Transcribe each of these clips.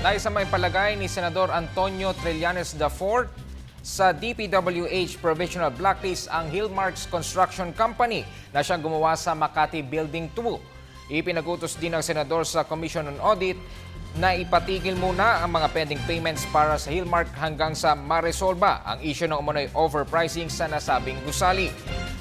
Nais sa may palagay ni Senador Antonio Trillanes IV sa DPWH Provisional Blacklist ang Hillmarks Construction Company na siyang gumawa sa Makati Building 2. Ipinagutos din ng Senador sa Commission on Audit na ipatigil muna ang mga pending payments para sa Hillmark hanggang sa maresolba ang issue ng umunoy overpricing sa nasabing gusali.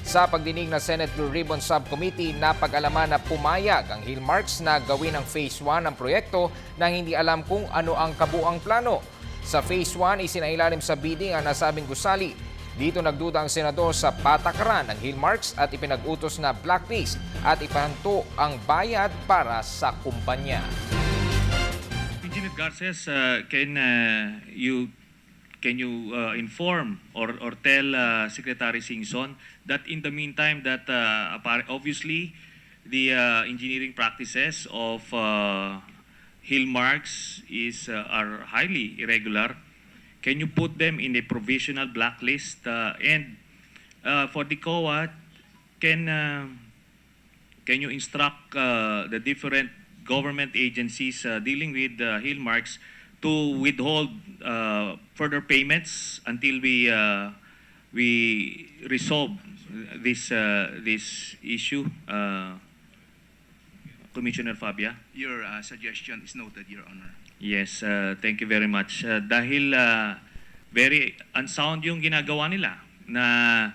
Sa pagdinig ng Senate Blue Ribbon Subcommittee, napag-alaman na pumayag ang Hillmarks na gawin ang Phase 1 ng proyekto nang hindi alam kung ano ang kabuang plano. Sa Phase 1, isinailalim sa bidding ang nasabing gusali. Dito nagduda ang senador sa patakaran ng Hillmarks at ipinag-utos na blacklist at ipahanto ang bayad para sa kumpanya. Engineer Garces, can you inform or tell Secretary Singson that in the meantime that obviously the engineering practices of Hillmarks are highly irregular? Can you put them in a provisional blacklist? And for the COA, can you instruct the different government agencies dealing with Hillmarks to withhold further payments until we resolve this issue, Commissioner Fabia? Your suggestion is noted, Your Honor. Yes, thank you very much. Dahil very unsound yung ginagawa nila na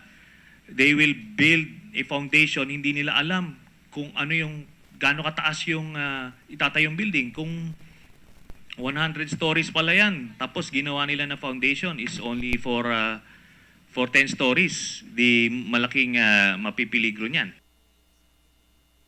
they will build a foundation, hindi nila alam kung ano yung gaano kataas yung itatayong building. Kung 100 stories pala yan, tapos ginawa nila na foundation is only for 10 stories. Di malaking mapipiligro niyan.